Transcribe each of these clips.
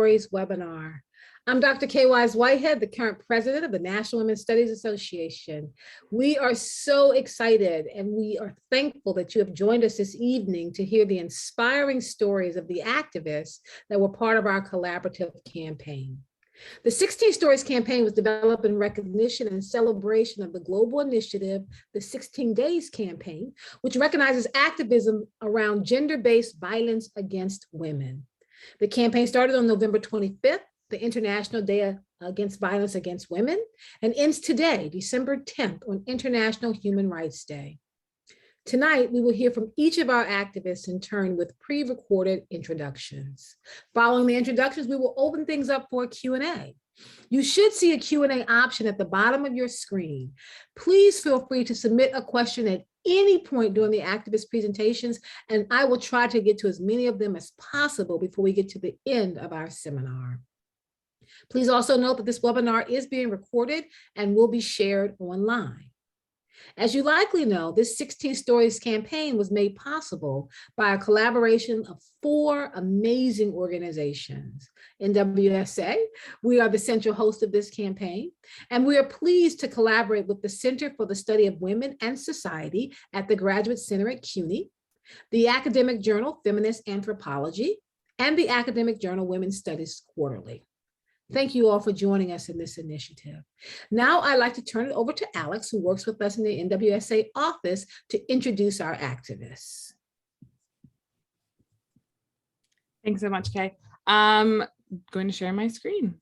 Stories webinar. I'm Dr. Kay Wise Whitehead, the current president of the National Women's Studies Association. We are so excited and we are thankful that you have joined us this evening to hear the inspiring stories of the activists that were part of our collaborative campaign. The 16 Stories campaign was developed in recognition and celebration of the global initiative, the 16 Days campaign, which recognizes activism around gender-based violence against women. The campaign started on November 25th, the International Day Against Violence Against Women, and ends today, December 10th, on International Human Rights Day. Tonight, we will hear from each of our activists in turn with pre-recorded introductions. Following the introductions, we will open things up for a Q&A. You should see a Q&A option at the bottom of your screen. Please feel free to submit a question at any point during the activist presentations, and I will try to get to as many of them as possible before we get to the end of our seminar. Please also note that this webinar is being recorded and will be shared online. As you likely know, this 16 Stories campaign was made possible by a collaboration of 4 amazing organizations. NWSA, we are the central host of this campaign, and we are pleased to collaborate with the Center for the Study of Women and Society at the Graduate Center at CUNY, the academic journal Feminist Anthropology, and the academic journal Women's Studies Quarterly. Thank you all for joining us in this initiative. Now I'd like to turn it over to Alex, who works with us in the NWSA office, to introduce our activists. Thanks so much, Kay. I'm going to share my screen.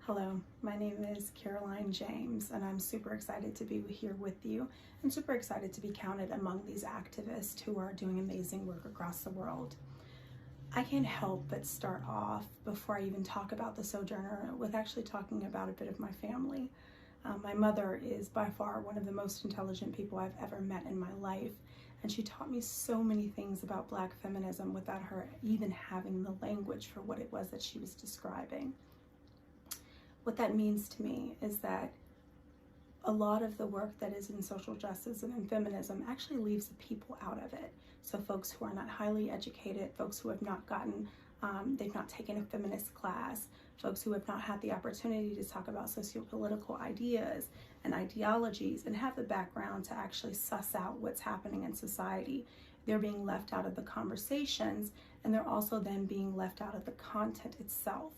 Hello, my name is Caroline James, and I'm super excited to be here with you and super excited to be counted among these activists who are doing amazing work across the world. I can't help but start off, before I even talk about the Sojourner, with actually talking about a bit of my family. My mother is by far one of the most intelligent people I've ever met in my life, and she taught me so many things about Black feminism without her even having the language for what it was that she was describing. What that means to me is that a lot of the work that is in social justice and in feminism actually leaves the people out of it. So folks who are not highly educated, folks who have not gotten, they've not taken a feminist class, folks who have not had the opportunity to talk about socio-political ideas and ideologies and have the background to actually suss out what's happening in society. They're being left out of the conversations, and they're also then being left out of the content itself.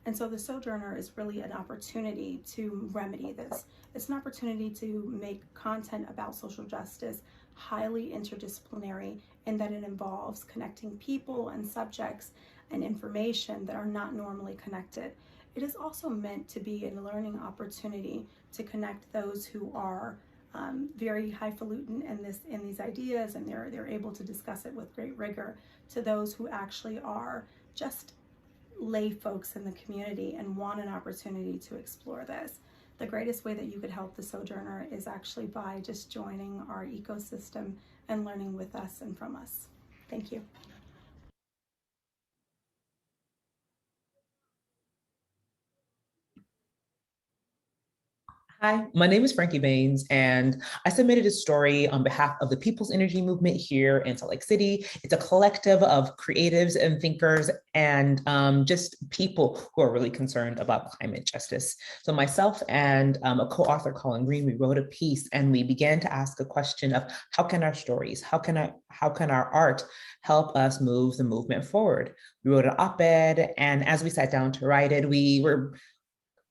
And so the Sojourner is really an opportunity to remedy this. It's an opportunity to make content about social justice highly interdisciplinary in that it involves connecting people and subjects and information that are not normally connected. It is also meant to be a learning opportunity to connect those who are very highfalutin in these ideas, and they're able to discuss it with great rigor, to those who actually are just lay folks in the community and want an opportunity to explore this. The greatest way that you could help the Sojourner is actually by just joining our ecosystem and learning with us and from us. Thank you. Hi, my name is Frankie Baines, and I submitted a story on behalf of the People's Energy Movement here in Salt Lake City. It's a collective of creatives and thinkers and just people who are really concerned about climate justice. So myself and a co-author, Colin Green, we wrote a piece and we began to ask a question of how can our stories, how can our art help us move the movement forward? We wrote an op-ed, and as we sat down to write it, we were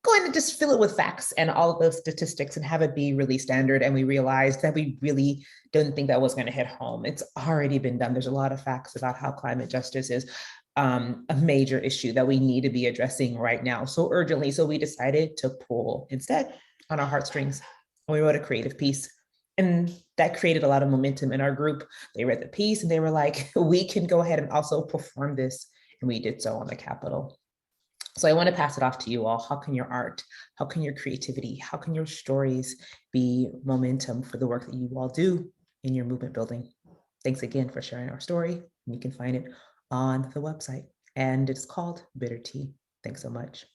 going to just fill it with facts and all of those statistics and have it be really standard. And we realized that we really didn't think that was going to hit home. It's already been done. There's a lot of facts about how climate justice is a major issue that we need to be addressing right now so urgently. So we decided to pull instead on our heartstrings. And we wrote a creative piece. And that created a lot of momentum in our group. They read the piece and they were like, we can go ahead and also perform this. And we did so on the Capitol. So I want to pass it off to you all. How can your art, how can your creativity, how can your stories be momentum for the work that you all do in your movement building? Thanks again for sharing our story. You can find it on the website, and it's called Bitter Tea. Thanks so much.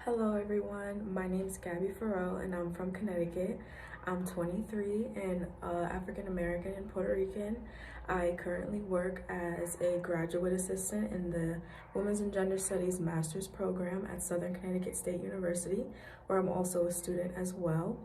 Hello everyone, my name is Gabby Farrell and I'm from Connecticut. I'm 23 and African American and Puerto Rican. I currently work as a graduate assistant in the Women's and Gender Studies Master's Program at Southern Connecticut State University, where I'm also a student as well.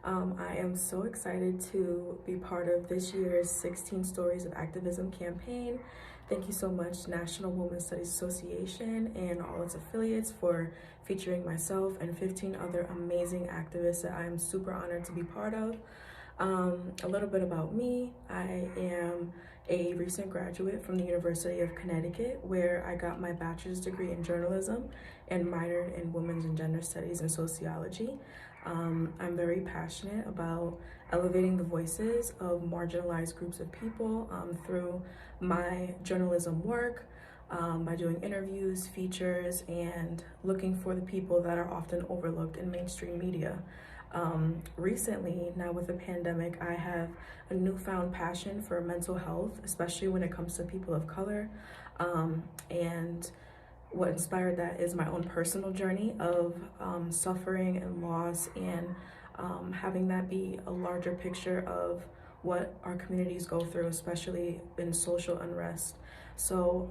I am so excited to be part of this year's 16 Stories of Activism campaign. Thank you so much, National Women's Studies Association and all its affiliates for featuring myself and 15 other amazing activists that I am super honored to be part of. A little bit about me. I am a recent graduate from the University of Connecticut, where I got my bachelor's degree in journalism and minored in women's and gender studies and sociology. I'm very passionate about elevating the voices of marginalized groups of people through my journalism work, by doing interviews, features, and looking for the people that are often overlooked in mainstream media. Recently, now with the pandemic, I have a newfound passion for mental health, especially when it comes to people of color. And what inspired that is my own personal journey of suffering and loss, and having that be a larger picture of what our communities go through, especially in social unrest. So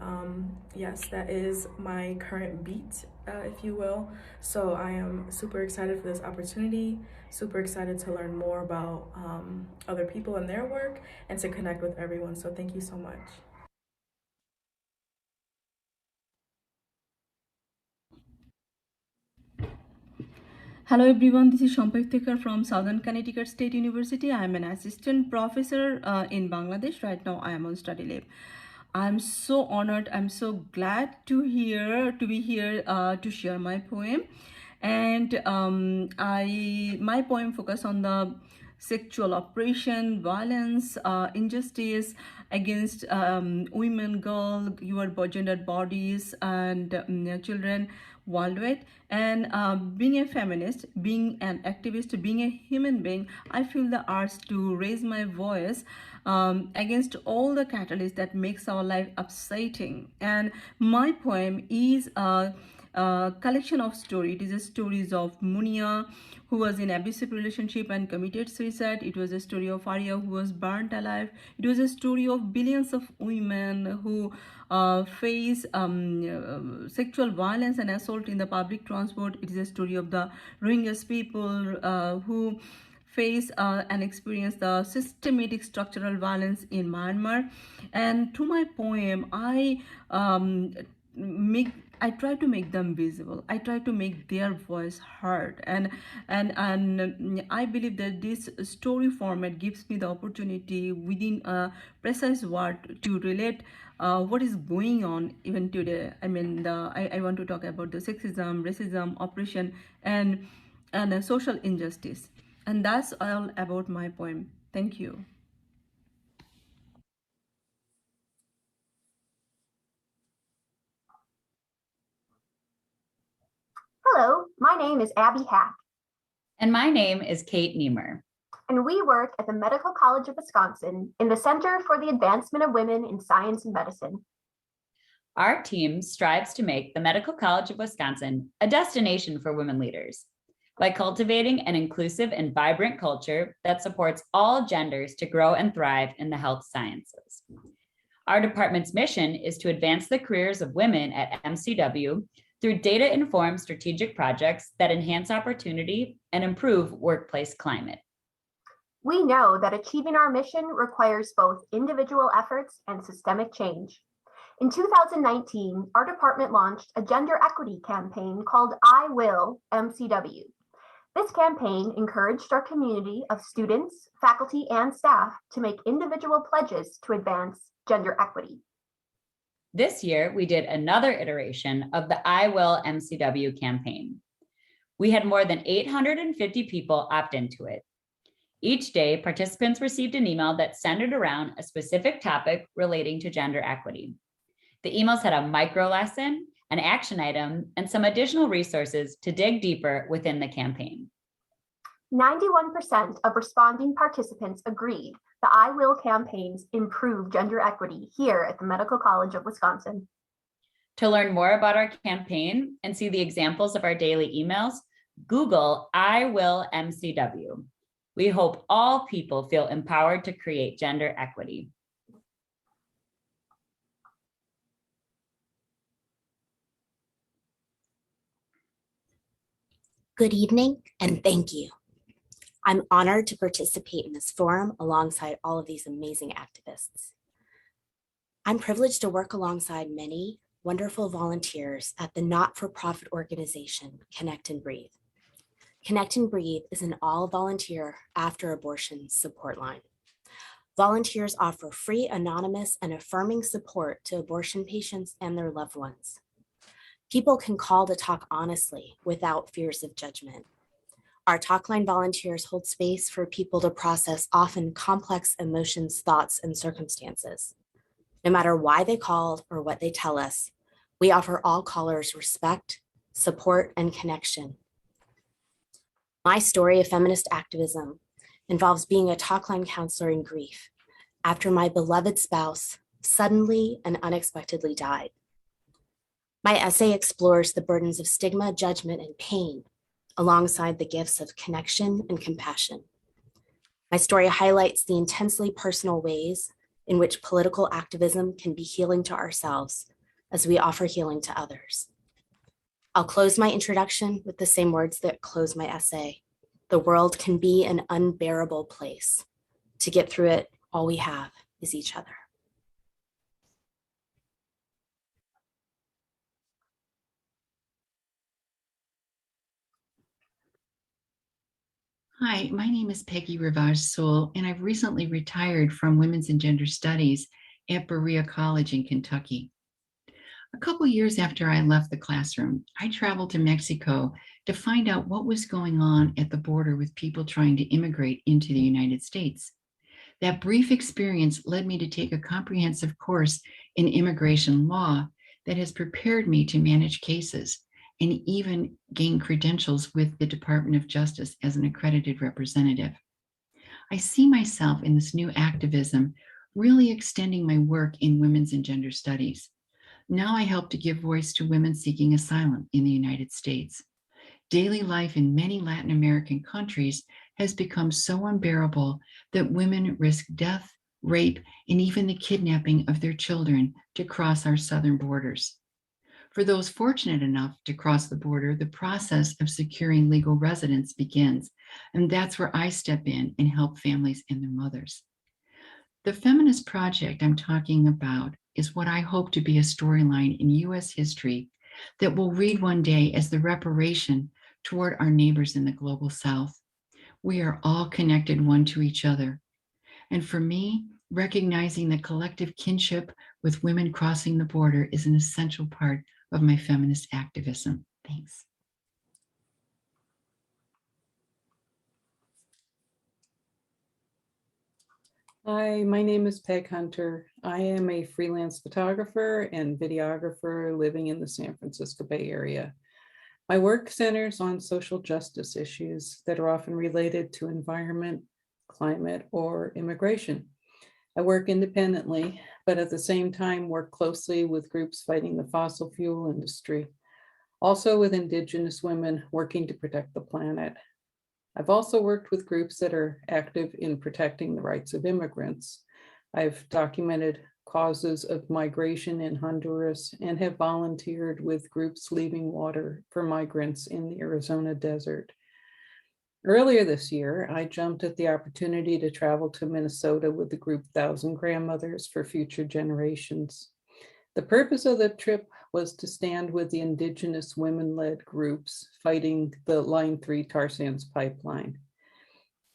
yes, that is my current beat, if you will. So I am super excited for this opportunity, super excited to learn more about other people and their work, and to connect with everyone. So thank you so much. Hello everyone, this is Shampayutikar from Southern Connecticut State University. I am an assistant professor in Bangladesh. Right now I am on study leave. I'm so honored, I'm so glad to be here to share my poem. And my poem focus on the sexual oppression, violence, injustice against women, girls, your gendered bodies, and children worldwide. And being a feminist, being an activist, being a human being, I feel the urge to raise my voice against all the catalysts that makes our life upsetting. And my poem is a collection of stories. It is a stories of Munia, who was in abusive relationship and committed suicide. It was a story of Arya, who was burnt alive. It was a story of billions of women who face sexual violence and assault in the public transport. It is a story of the Rohingya people who face and experience the systematic structural violence in Myanmar. And through my poem, I try to make them visible. I try to make their voice heard, and I believe that this story format gives me the opportunity within a precise word to relate what is going on even today. I mean, I want to talk about the sexism, racism, oppression, and social injustice. And that's all about my poem. Thank you. Hello, my name is Abby Hack. And my name is Kate Niemer. And we work at the Medical College of Wisconsin in the Center for the Advancement of Women in Science and Medicine. Our team strives to make the Medical College of Wisconsin a destination for women leaders by cultivating an inclusive and vibrant culture that supports all genders to grow and thrive in the health sciences. Our department's mission is to advance the careers of women at MCW through data-informed strategic projects that enhance opportunity and improve workplace climate. We know that achieving our mission requires both individual efforts and systemic change. In 2019, our department launched a gender equity campaign called I Will MCW. This campaign encouraged our community of students, faculty, and staff to make individual pledges to advance gender equity. This year, we did another iteration of the I Will MCW campaign. We had more than 850 people opt into it. Each day, participants received an email that centered around a specific topic relating to gender equity. The emails had a micro lesson, an action item, and some additional resources to dig deeper within the campaign. 91% of responding participants agreed the I Will campaigns improve gender equity here at the Medical College of Wisconsin. To learn more about our campaign and see the examples of our daily emails, Google I Will MCW. We hope all people feel empowered to create gender equity. Good evening, and thank you. I'm honored to participate in this forum alongside all of these amazing activists. I'm privileged to work alongside many wonderful volunteers at the not-for-profit organization, Connect and Breathe. Connect and Breathe is an all-volunteer after-abortion support line. Volunteers offer free, anonymous, and affirming support to abortion patients and their loved ones. People can call to talk honestly without fears of judgment. Our Talkline volunteers hold space for people to process often complex emotions, thoughts, and circumstances. No matter why they called or what they tell us, we offer all callers respect, support, and connection. My story of feminist activism involves being a Talkline counselor in grief after my beloved spouse suddenly and unexpectedly died. My essay explores the burdens of stigma, judgment, and pain alongside the gifts of connection and compassion. My story highlights the intensely personal ways in which political activism can be healing to ourselves as we offer healing to others. I'll close my introduction with the same words that close my essay. The world can be an unbearable place. To get through it, all we have is each other. Hi, my name is Peggy Rivage Sewell, and I've recently retired from Women's and Gender Studies at Berea College in Kentucky. A couple years after I left the classroom, I traveled to Mexico to find out what was going on at the border with people trying to immigrate into the United States. That brief experience led me to take a comprehensive course in immigration law that has prepared me to manage cases and even gain credentials with the Department of Justice as an accredited representative. I see myself in this new activism really extending my work in women's and gender studies. Now I help to give voice to women seeking asylum in the United States. Daily life in many Latin American countries has become so unbearable that women risk death, rape, and even the kidnapping of their children to cross our southern borders. For those fortunate enough to cross the border, the process of securing legal residence begins, and that's where I step in and help families and their mothers. The feminist project I'm talking about is what I hope to be a storyline in U.S. history that we'll read one day as the reparation toward our neighbors in the global South. We are all connected one to each other. And for me, recognizing the collective kinship with women crossing the border is an essential part of my feminist activism. Thanks. Hi, my name is Peg Hunter. I am a freelance photographer and videographer living in the San Francisco Bay Area. My work centers on social justice issues that are often related to environment, climate, or immigration. I work independently, but at the same time work closely with groups fighting the fossil fuel industry, also with Indigenous women working to protect the planet. I've also worked with groups that are active in protecting the rights of immigrants. I've documented causes of migration in Honduras and have volunteered with groups leaving water for migrants in the Arizona desert. Earlier this year, I jumped at the opportunity to travel to Minnesota with the group 1,000 Grandmothers for Future Generations. The purpose of the trip was to stand with the Indigenous women-led groups fighting the Line 3 tar sands pipeline.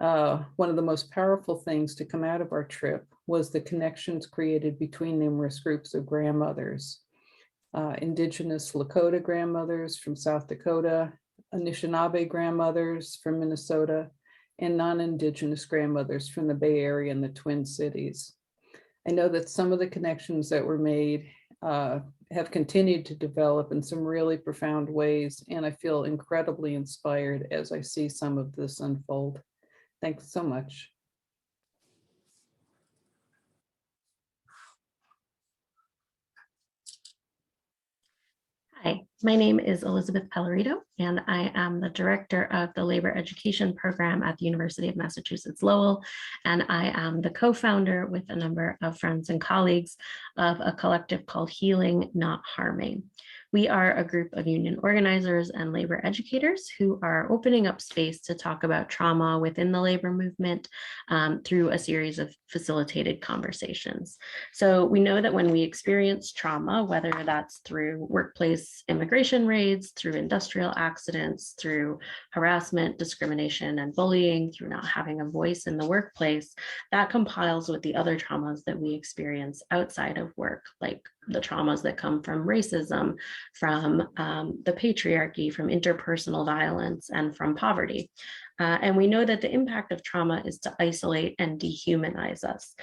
One of the most powerful things to come out of our trip was the connections created between numerous groups of grandmothers. Indigenous Lakota grandmothers from South Dakota, Anishinaabe grandmothers from Minnesota, and non-Indigenous grandmothers from the Bay Area and the Twin Cities. I know that some of the connections that were made have continued to develop in some really profound ways, and I feel incredibly inspired as I see some of this unfold. Thanks so much. Hi, my name is Elizabeth Pellerito, and I am the director of the Labor Education Program at the University of Massachusetts Lowell, and I am the co-founder with a number of friends and colleagues of a collective called Healing, Not Harming. We are a group of union organizers and labor educators who are opening up space to talk about trauma within the labor movement through a series of facilitated conversations. So we know that when we experience trauma, whether that's through workplace immigration raids, through industrial accidents, through harassment, discrimination, and bullying, through not having a voice in the workplace, that compiles with the other traumas that we experience outside of work, like the traumas that come from racism, from the patriarchy, from interpersonal violence, and from poverty. And we know that the impact of trauma is to isolate and dehumanize us.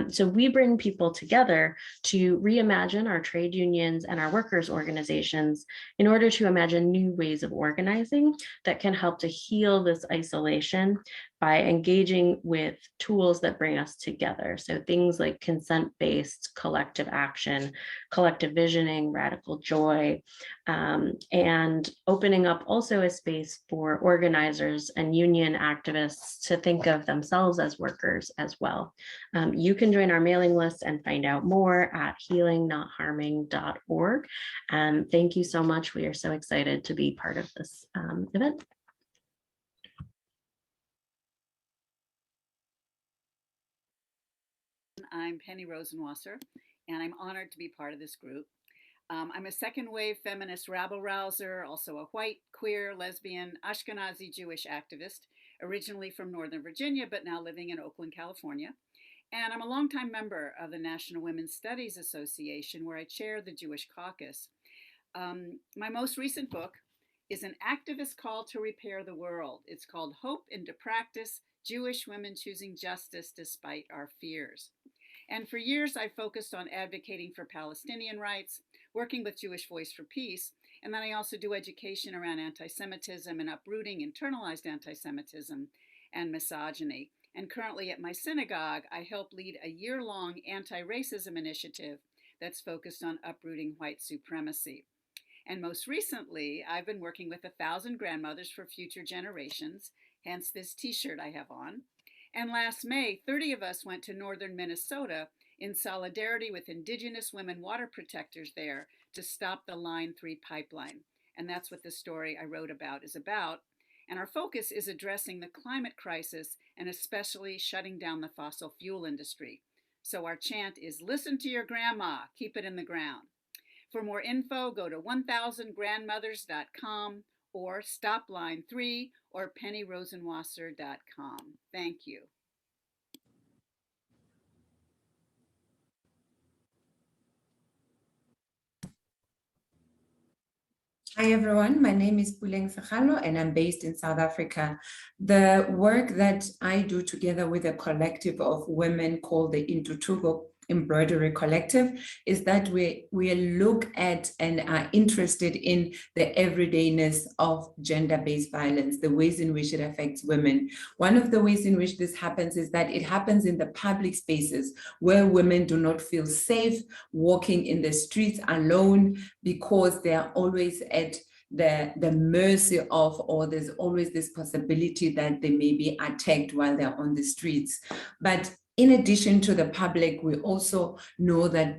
So we bring people together to reimagine our trade unions and our workers' organizations in order to imagine new ways of organizing that can help to heal this isolation by engaging with tools that bring us together. So things like consent-based collective action, collective visioning, radical joy, and opening up also a space for organizers and union activists to think of themselves as workers as well. You can join our mailing list and find out more at healingnotharming.org. And thank you so much. We are so excited to be part of this event. I'm Penny Rosenwasser, and I'm honored to be part of this group. I'm a second wave feminist rabble-rouser, also a white, queer, lesbian, Ashkenazi Jewish activist, originally from Northern Virginia, but now living in Oakland, California. And I'm a longtime member of the National Women's Studies Association, where I chair the Jewish Caucus. My most recent book is an activist call to repair the world. It's called Hope into Practice, Jewish Women Choosing Justice Despite Our Fears. And for years, I focused on advocating for Palestinian rights, working with Jewish Voice for Peace, and then I also do education around anti-Semitism and uprooting internalized anti-Semitism and misogyny. And currently at my synagogue, I help lead a year-long anti-racism initiative that's focused on uprooting white supremacy. And most recently, I've been working with 1,000 Grandmothers for Future Generations, hence this t-shirt I have on. And last May, 30 of us went to northern Minnesota in solidarity with Indigenous women water protectors there to stop the Line 3 pipeline. And that's what the story I wrote about is about. And our focus is addressing the climate crisis and especially shutting down the fossil fuel industry. So our chant is, listen to your grandma, keep it in the ground. For more info, go to 1000grandmothers.com or Stop Line 3 or pennyrosenwasser.com. Thank you. Hi everyone, my name is Puleng Sakalo and I'm based in South Africa. The work that I do together with a collective of women called the Intuthuko Embroidery Collective is that we look at and are interested in the everydayness of gender-based violence, the ways in which it affects women. One of the ways in which this happens is that it happens in the public spaces where women do not feel safe walking in the streets alone because they are always at the mercy of, or there's always this possibility that they may be attacked while they're on the streets. But in addition to the public, we also know that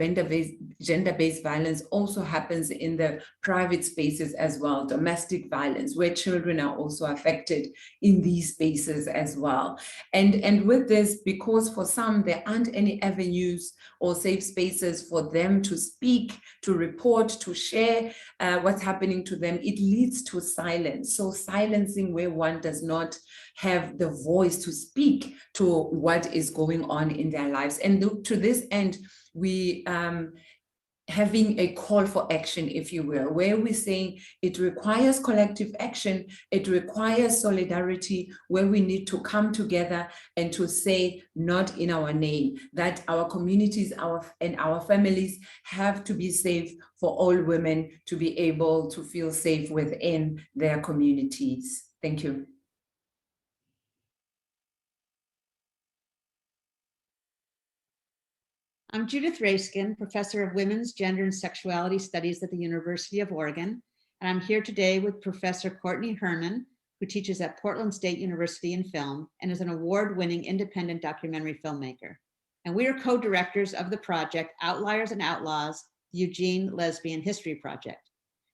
gender-based violence also happens in the private spaces as well, domestic violence, where children are also affected in these spaces as well. And with this, because for some, there aren't any avenues or safe spaces for them to speak, to report, to share what's happening to them, it leads to silence. So silencing where one does not have the voice to speak to what is going on in their lives. And to this end, we having a call for action, if you will, where we're saying it requires collective action, it requires solidarity, where we need to come together and to say, not in our name, that our communities and our families have to be safe for all women to be able to feel safe within their communities. Thank you. I'm Judith Raiskin, Professor of Women's, Gender, and Sexuality Studies at the University of Oregon, and I'm here today with Professor Courtney Herman, who teaches at Portland State University in film and is an award-winning independent documentary filmmaker. And we are co-directors of the project Outliers and Outlaws, the Eugene Lesbian History Project.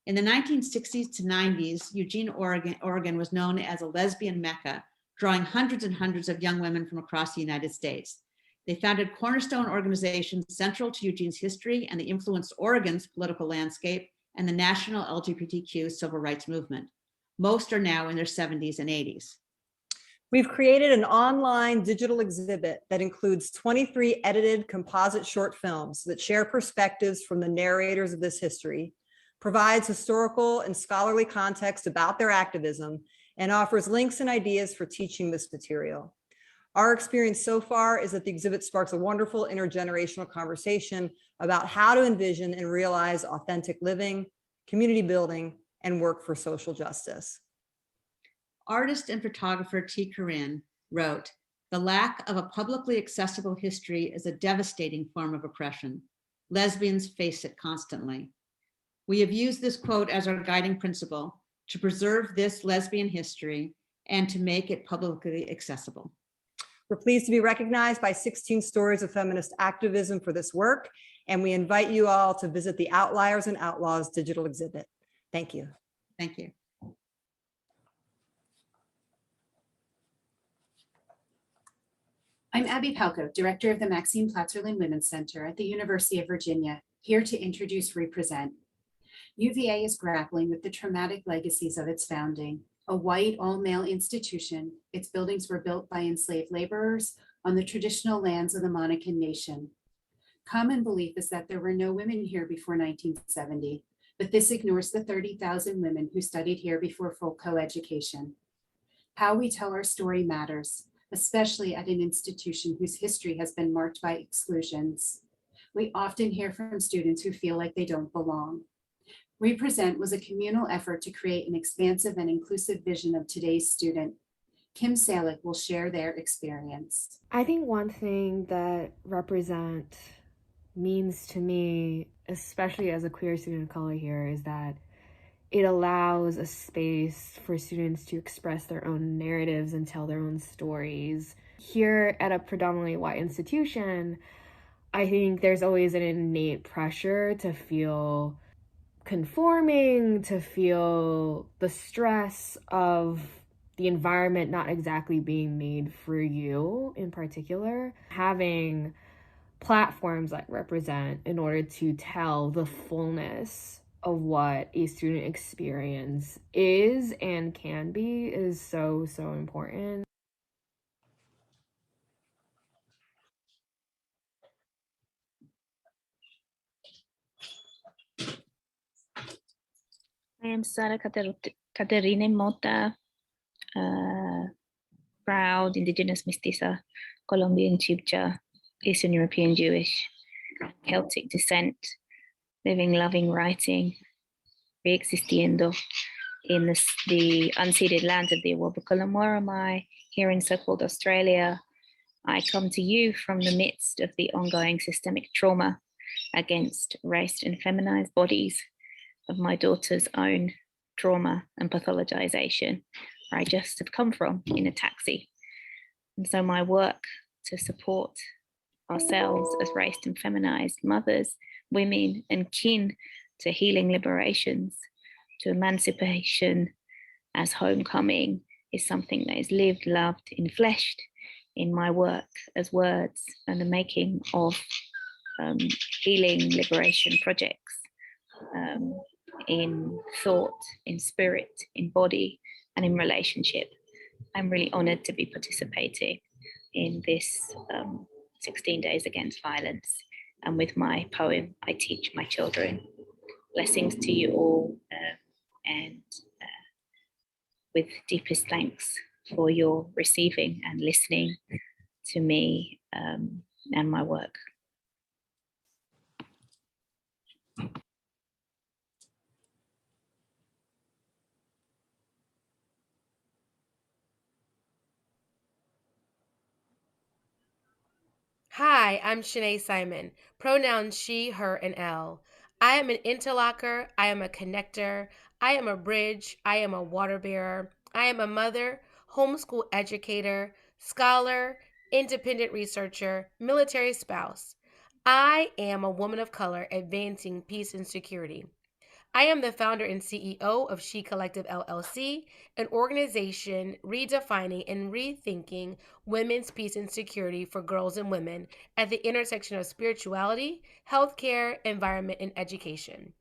In the 1960s to 90s, Eugene, Oregon was known as a lesbian mecca, drawing hundreds and hundreds of young women from across the United States. They founded cornerstone organizations central to Eugene's history and they influenced Oregon's political landscape and the national LGBTQ civil rights movement. Most are now in their 70s and 80s. We've created an online digital exhibit that includes 23 edited composite short films that share perspectives from the narrators of this history, provides historical and scholarly context about their activism, and offers links and ideas for teaching this material. Our experience so far is that the exhibit sparks a wonderful intergenerational conversation about how to envision and realize authentic living, community building, and work for social justice. Artist and photographer T. Corinne wrote, "The lack of a publicly accessible history is a devastating form of oppression. Lesbians face it constantly." We have used this quote as our guiding principle to preserve this lesbian history and to make it publicly accessible. We're pleased to be recognized by 16 Stories of Feminist Activism for this work, and we invite you all to visit the Outliers and Outlaws digital exhibit. Thank you. Thank you. I'm Abby Palco, Director of the Maxine Platzerlin Women's Center at the University of Virginia, here to introduce Represent. UVA is grappling with the traumatic legacies of its founding. A white, all-male institution, its buildings were built by enslaved laborers on the traditional lands of the Monacan Nation. Common belief is that there were no women here before 1970, but this ignores the 30,000 women who studied here before full co-education. How we tell our story matters, especially at an institution whose history has been marked by exclusions. We often hear from students who feel like they don't belong. Represent was a communal effort to create an expansive and inclusive vision of today's student. Kim Salick will share their experience. I think one thing that Represent means to me, especially as a queer student of color here, is that it allows a space for students to express their own narratives and tell their own stories. Here at a predominantly white institution, I think there's always an innate pressure to feel conforming, to feel the stress of the environment not exactly being made for you in particular. Having platforms like Represent in order to tell the fullness of what a student experience is and can be is so, so important. I am Sara Caterina Mota, proud indigenous mestiza, Colombian Chibcha, Eastern European Jewish. Celtic descent, living, loving, writing, re-existiendo in the unceded lands of the Awabakal and Worimi here in so-called Australia. I come to you from the midst of the ongoing systemic trauma against race and feminized bodies of my daughter's own trauma and pathologization, where I just have come from in a taxi. And so my work to support ourselves as raced and feminized mothers, women, and kin to healing liberations, to emancipation as homecoming is something that is lived, loved, enfleshed in my work as words and the making of healing liberation projects in thought, in spirit, in body, and in relationship. I'm really honored to be participating in this 16 Days Against Violence. And with my poem, I teach my children. Blessings to you all, and with deepest thanks for your receiving and listening to me and my work. Hi, I'm Shanae Simon, pronouns she, her, and L. I am an interlocker, I am a connector, I am a bridge, I am a water bearer, I am a mother, homeschool educator, scholar, independent researcher, military spouse. I am a woman of color advancing peace and security. I am the founder and CEO of She Collective LLC, an organization redefining and rethinking women's peace and security for girls and women at the intersection of spirituality, healthcare, environment, and education.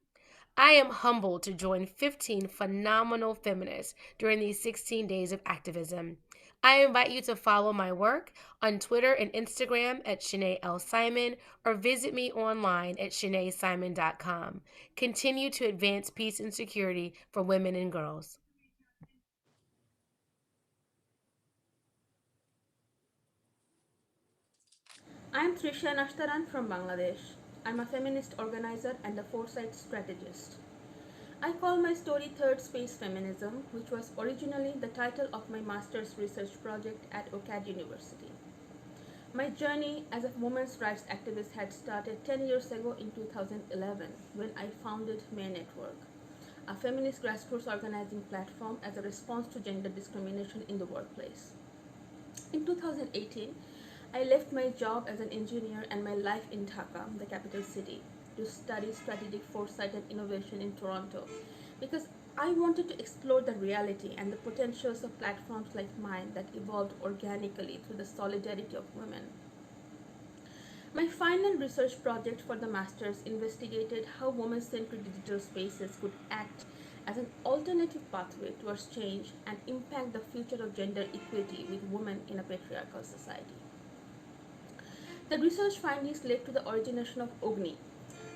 I am humbled to join 15 phenomenal feminists during these 16 days of activism. I invite you to follow my work on Twitter and Instagram at Shanae L. Simon, or visit me online at ShanaeSimon.com. Continue to advance peace and security for women and girls. I'm Trisha Nashtaran from Bangladesh. I'm a feminist organizer and a foresight strategist. I call my story Third Space Feminism, which was originally the title of my master's research project at OCAD University. My journey as a women's rights activist had started 10 years ago in 2011 when I founded May Network, a feminist grassroots organizing platform as a response to gender discrimination in the workplace. In 2018, I left my job as an engineer and my life in Dhaka, the capital city, to study strategic foresight and innovation in Toronto because I wanted to explore the reality and the potentials of platforms like mine that evolved organically through the solidarity of women. My final research project for the master's investigated how women-centered digital spaces could act as an alternative pathway towards change and impact the future of gender equity with women in a patriarchal society. The research findings led to the origination of OGNI,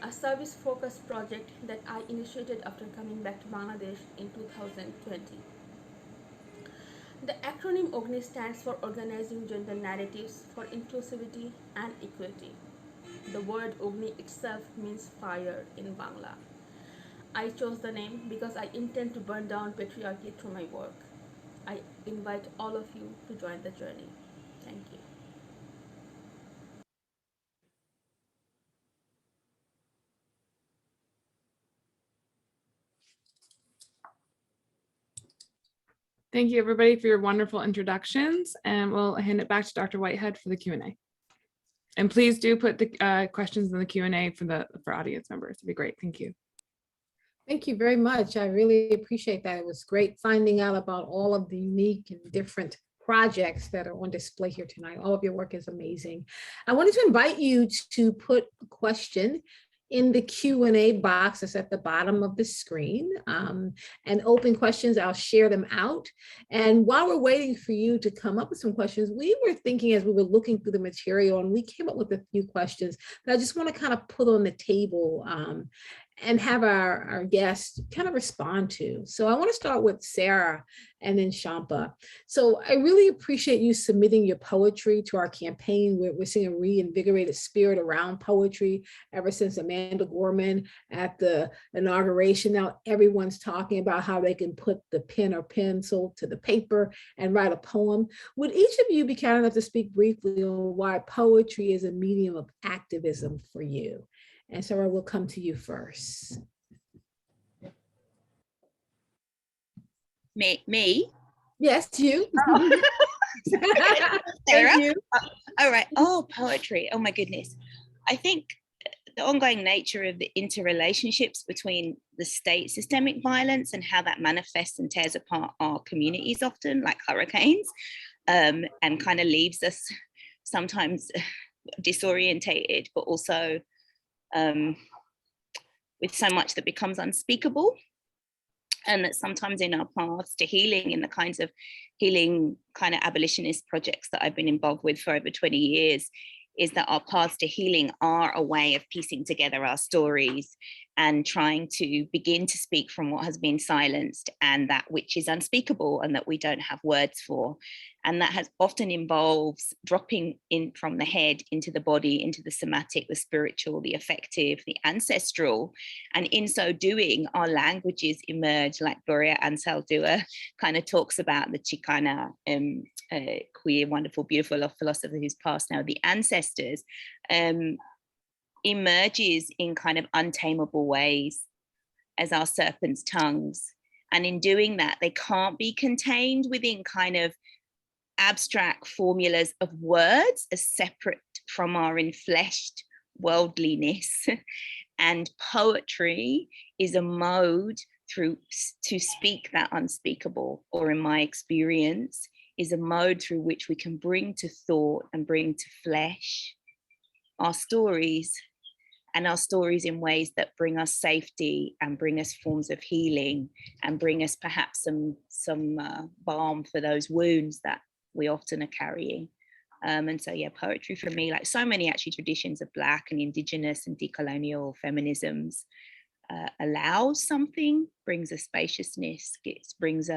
a service-focused project that I initiated after coming back to Bangladesh in 2020. The acronym OGNI stands for Organizing Gender Narratives for Inclusivity and Equity. The word OGNI itself means fire in Bangla. I chose the name because I intend to burn down patriarchy through my work. I invite all of you to join the journey. Thank you. Thank you, everybody, for your wonderful introductions, and we'll hand it back to Dr. Whitehead for the Q&A. And please do put the questions in the Q&A for audience members. It'd be great. Thank you. Thank you very much. I really appreciate that. It was great finding out about all of the unique and different projects that are on display here tonight. All of your work is amazing. I wanted to invite you to put a question in the Q&A box that's at the bottom of the screen, and open questions, I'll share them out. And while we're waiting for you to come up with some questions, we were thinking as we were looking through the material, and we came up with a few questions that I just want to kind of put on the table and have our guests kind of respond to. So I want to start with Sarah and then Shampa. So I really appreciate you submitting your poetry to our campaign. We're seeing a reinvigorated spirit around poetry ever since Amanda Gorman at the inauguration. Now everyone's talking about how they can put the pen or pencil to the paper and write a poem. Would each of you be kind enough to speak briefly on why poetry is a medium of activism for you? And Sarah, we'll come to you first. Me? Yes, you. Oh. Thank you. All right. Oh, poetry. Oh my goodness. I think the ongoing nature of the interrelationships between the state systemic violence and how that manifests and tears apart our communities often, like hurricanes, and kind of leaves us sometimes disorientated, but also with so much that becomes unspeakable, and that sometimes in our paths to healing, in the kinds of healing kind of abolitionist projects that I've been involved with for over 20 years, is that our paths to healing are a way of piecing together our stories and trying to begin to speak from what has been silenced and that which is unspeakable and that we don't have words for. And that has often involves dropping in from the head into the body, into the somatic, the spiritual, the affective, the ancestral. And in so doing, our languages emerge, like Gloria Anzaldúa kind of talks about, the Chicana queer, wonderful, beautiful philosopher who's passed now, the ancestors, emerges in kind of untamable ways as our serpent's tongues. And in doing that, they can't be contained within kind of abstract formulas of words as separate from our enfleshed worldliness. And poetry is a mode to speak that unspeakable, or in my experience, is a mode through which we can bring to thought and bring to flesh our stories, and our stories in ways that bring us safety and bring us forms of healing and bring us perhaps some balm for those wounds that we often are carrying. And so, yeah, poetry for me, like so many actually traditions of Black and Indigenous and decolonial feminisms, allows something, brings a spaciousness, brings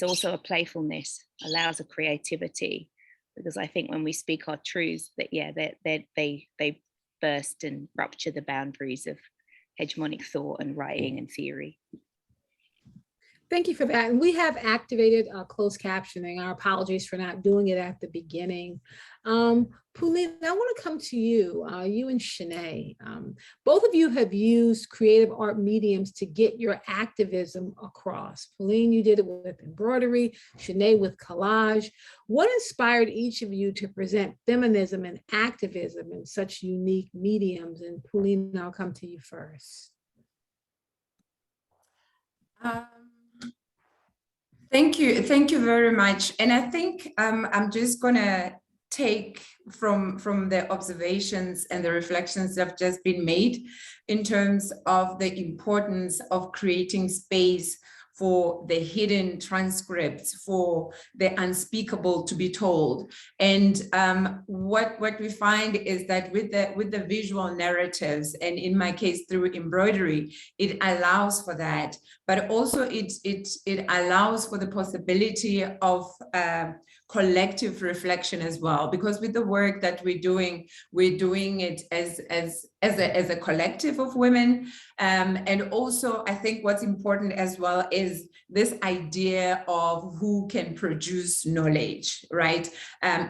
also a playfulness, allows a creativity, because I think when we speak our truths, that yeah, they burst and rupture the boundaries of hegemonic thought and writing and theory. Thank you for that. And we have activated closed captioning. Our apologies for not doing it at the beginning. Pauline, I want to come to you, you and Shanae. Both of you have used creative art mediums to get your activism across. Pauline, you did it with embroidery, Shanae with collage. What inspired each of you to present feminism and activism in such unique mediums? And Pauline, I'll come to you first. Thank you very much. And I think I'm just gonna take from the observations and the reflections that have just been made in terms of the importance of creating space for the hidden transcripts, for the unspeakable to be told. And what we find is that with the visual narratives, and in my case through embroidery, it allows for that, but also it allows for the possibility of collective reflection as well, because with the work that we're doing it as a collective of women. And also I think what's important as well is this idea of who can produce knowledge, right?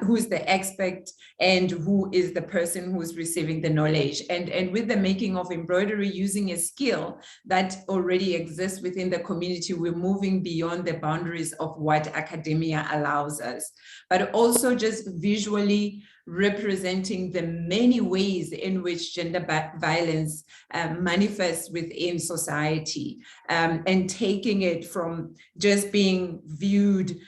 Who's the expert and who is the person who's receiving the knowledge. And with the making of embroidery using a skill that already exists within the community, we're moving beyond the boundaries of what academia allows us, but also just visually representing the many ways in which gender violence manifests within society, and taking it from just being viewed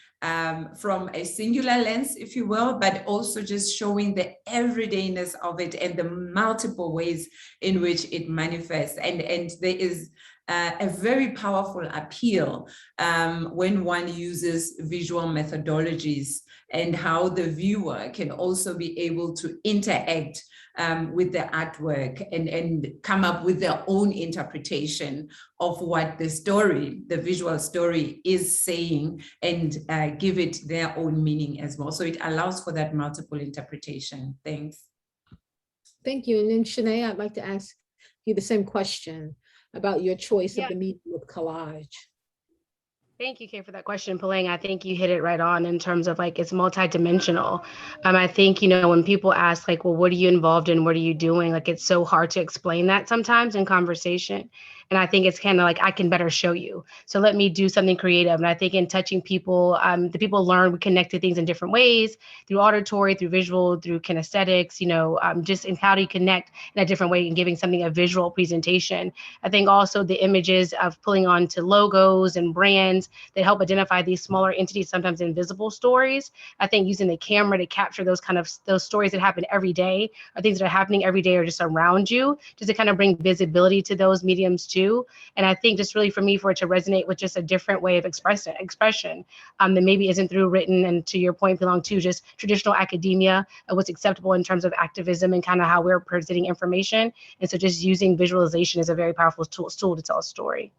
from a singular lens, if you will, but also just showing the everydayness of it and the multiple ways in which it manifests. And there is a very powerful appeal when one uses visual methodologies, and how the viewer can also be able to interact with the artwork and come up with their own interpretation of what the visual story is saying, and give it their own meaning as well. So it allows for that multiple interpretation. Thanks. Thank you. And then Shanae, I'd like to ask you the same question about your choice of the medium of collage. Thank you, Kay, for that question, Palang. I think you hit it right on in terms of like it's multidimensional. I think, you know, when people ask like, well, what are you involved in? What are you doing? Like, it's so hard to explain that sometimes in conversation. And I think it's kind of like, I can better show you. So let me do something creative. And I think in touching people, the people learn, we connect to things in different ways, through auditory, through visual, through kinesthetics, you know, just in how do you connect in a different way and giving something a visual presentation. I think also the images of pulling on to logos and brands that help identify these smaller entities, sometimes invisible stories. I think using the camera to capture those stories that happen every day, or things that are happening every day or just around you, just to kind of bring visibility to those mediums too. And I think just really for me, for it to resonate with just a different way of expression that maybe isn't through written, and to your point, belong to just traditional academia, what's acceptable in terms of activism and kind of how we're presenting information. And so just using visualization is a very powerful tool to tell a story.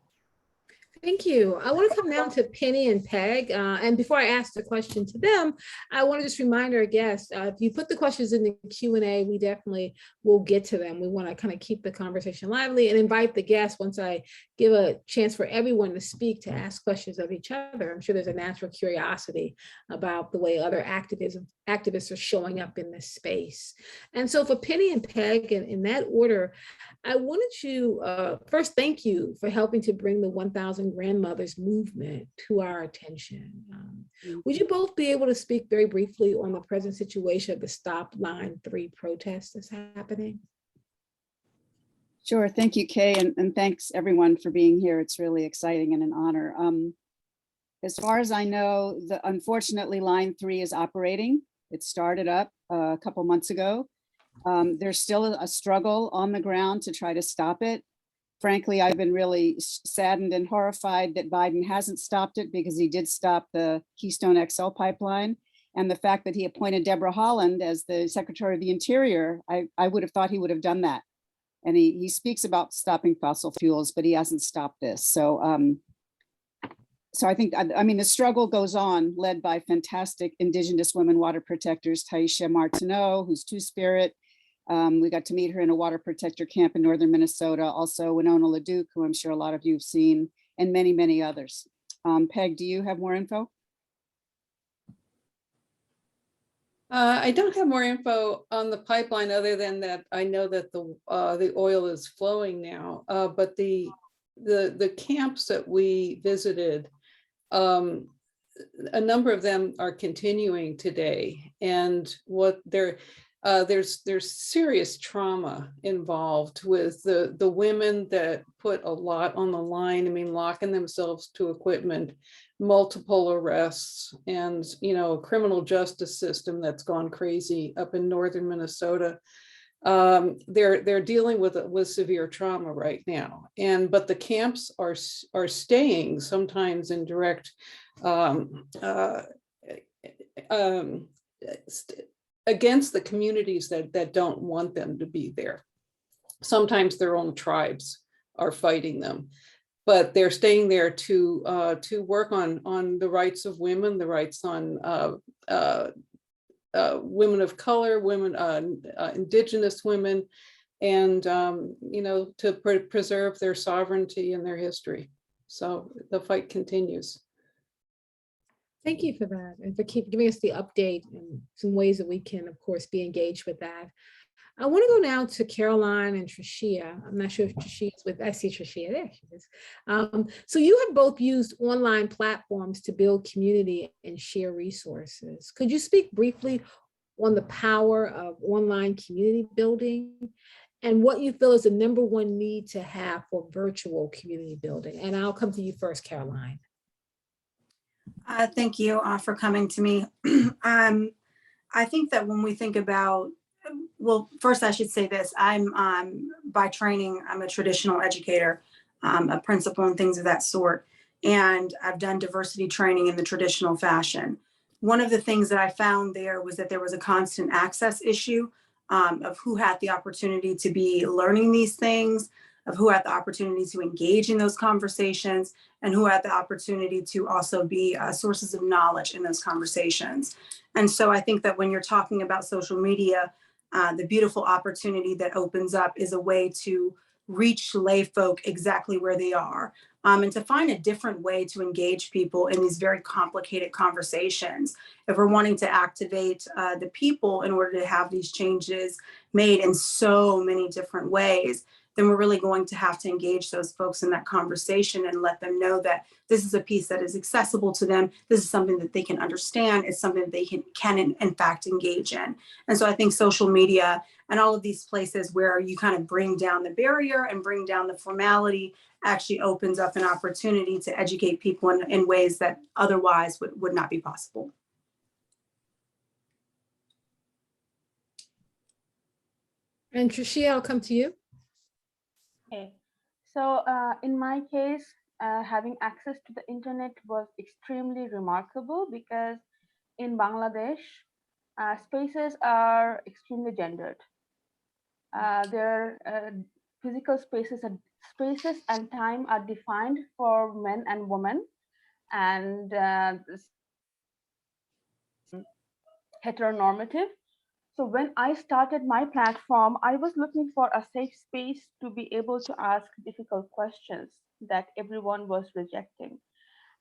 Thank you. I want to come down to Penny and Peg. And before I ask the question to them, I want to just remind our guests, if you put the questions in the Q&A, we definitely will get to them. We want to kind of keep the conversation lively and invite the guests, once I give a chance for everyone to speak, to ask questions of each other. I'm sure there's a natural curiosity about the way other activists are showing up in this space. And so for Penny and Peg, in that order, I wanted to first thank you for helping to bring the 1,000 Grandmothers movement to our attention. Would you both be able to speak very briefly on the present situation of the Stop Line 3 protest that's happening? Sure, thank you, Kay, and thanks everyone for being here. It's really exciting and an honor. As far as I know, unfortunately, Line 3 is operating. It started up a couple months ago. There's still a struggle on the ground to try to stop it. Frankly, I've been really saddened and horrified that Biden hasn't stopped it, because he did stop the Keystone XL pipeline. And the fact that he appointed Deborah Haaland as the Secretary of the Interior, I would have thought he would have done that. And he speaks about stopping fossil fuels, but he hasn't stopped this. So I think, I mean, the struggle goes on, led by fantastic Indigenous women water protectors, Taisha Martineau, who's Two-Spirit. We got to meet her in a water protector camp in northern Minnesota. Also Winona LaDuke, who I'm sure a lot of you have seen, and many, many others. Peg, do you have more info? I don't have more info on the pipeline, other than that I know that the oil is flowing now. But the camps that we visited, a number of them are continuing today, and what there's serious trauma involved with the women that put a lot on the line. I mean, locking themselves to equipment, multiple arrests, and, you know, a criminal justice system that's gone crazy up in northern Minnesota. They're dealing with severe trauma right now, but the camps are staying sometimes in direct against the communities that don't want them to be there. Sometimes their own tribes are fighting them, but they're staying there to work on the rights of women, the rights on women of color, women, Indigenous women, and you know, to preserve their sovereignty and their history. So the fight continues. Thank you for that, and for giving us the update and some ways that we can, of course, be engaged with that. I want to go now to Caroline and Trishia. I'm not sure if Trishia is with, I see Trishia, there she is. So you have both used online platforms to build community and share resources. Could you speak briefly on the power of online community building and what you feel is the #1 need to have for virtual community building? And I'll come to you first, Caroline. Thank you for coming to me. I think that when we think about, well, first I should say this, I'm by training, I'm a traditional educator, a principal and things of that sort. And I've done diversity training in the traditional fashion. One of the things that I found there was that there was a constant access issue of who had the opportunity to be learning these things, of who had the opportunity to engage in those conversations, and who had the opportunity to also be sources of knowledge in those conversations. And so I think that when you're talking about social media, the beautiful opportunity that opens up is a way to reach lay folk exactly where they are, and to find a different way to engage people in these very complicated conversations. If we're wanting to activate the people in order to have these changes made in so many different ways, then we're really going to have to engage those folks in that conversation and let them know that this is a piece that is accessible to them. This is something that they can understand. It's something that they can in fact engage in. And so I think social media and all of these places where you kind of bring down the barrier and bring down the formality actually opens up an opportunity to educate people in ways that otherwise would not be possible. And Trishia, I'll come to you. Okay, so in my case, having access to the internet was extremely remarkable because in Bangladesh, spaces are extremely gendered. Their physical spaces and time are defined for men and women, and heteronormative. So when I started my platform, I was looking for a safe space to be able to ask difficult questions that everyone was rejecting.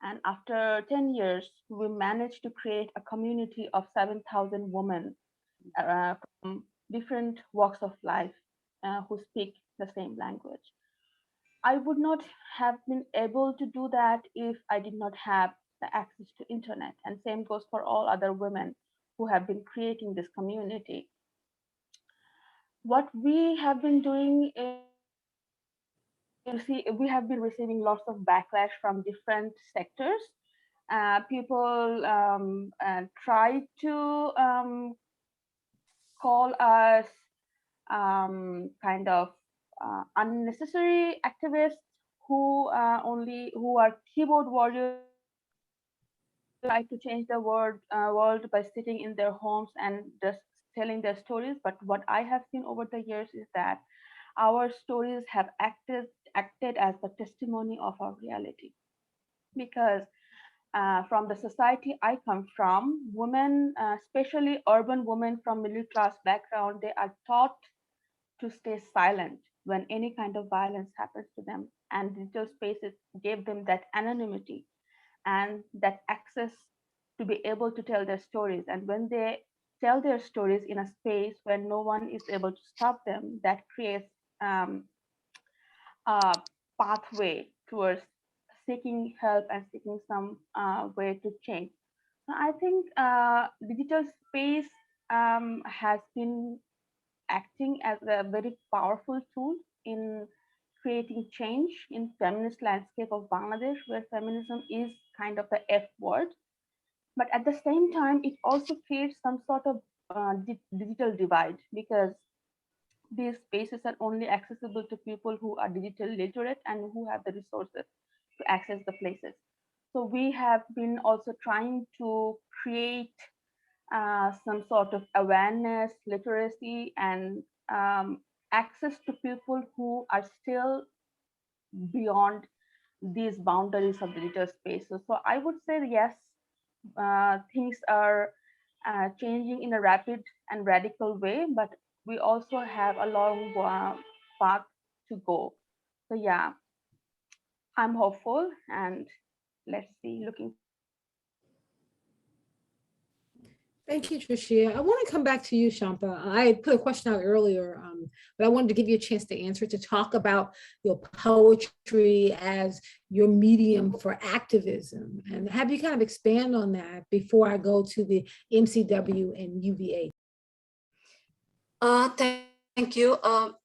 And after 10 years, we managed to create a community of 7,000 women from different walks of life who speak the same language. I would not have been able to do that if I did not have the access to internet. And same goes for all other women who have been creating this community. What we have been doing is, you see, we have been receiving lots of backlash from different sectors. People try to call us kind of unnecessary activists who are keyboard warriors, try to change the world by sitting in their homes and just telling their stories. But what I have seen over the years is that our stories have acted as the testimony of our reality. Because from the society I come from, women, especially urban women from middle class background, they are taught to stay silent when any kind of violence happens to them. And digital spaces gave them that anonymity and that access to be able to tell their stories. And when they tell their stories in a space where no one is able to stop them, that creates a pathway towards seeking help and seeking some way to change. I think digital space has been acting as a very powerful tool in creating change in feminist landscape of Bangladesh, where feminism is kind of the F word. But at the same time, it also creates some sort of digital divide, because these spaces are only accessible to people who are digital literate and who have the resources to access the places. So we have been also trying to create some sort of awareness, literacy, and access to people who are still beyond these boundaries of digital spaces. So I would say yes, things are changing in a rapid and radical way, but we also have a long path to go. So yeah, I'm hopeful, and let's see, looking. Thank you, Trishia. I want to come back to you, Shampa. I put a question out earlier, but I wanted to give you a chance to answer, to talk about your poetry as your medium for activism. And have you kind of expand on that before I go to the MCW and UVA? Thank you.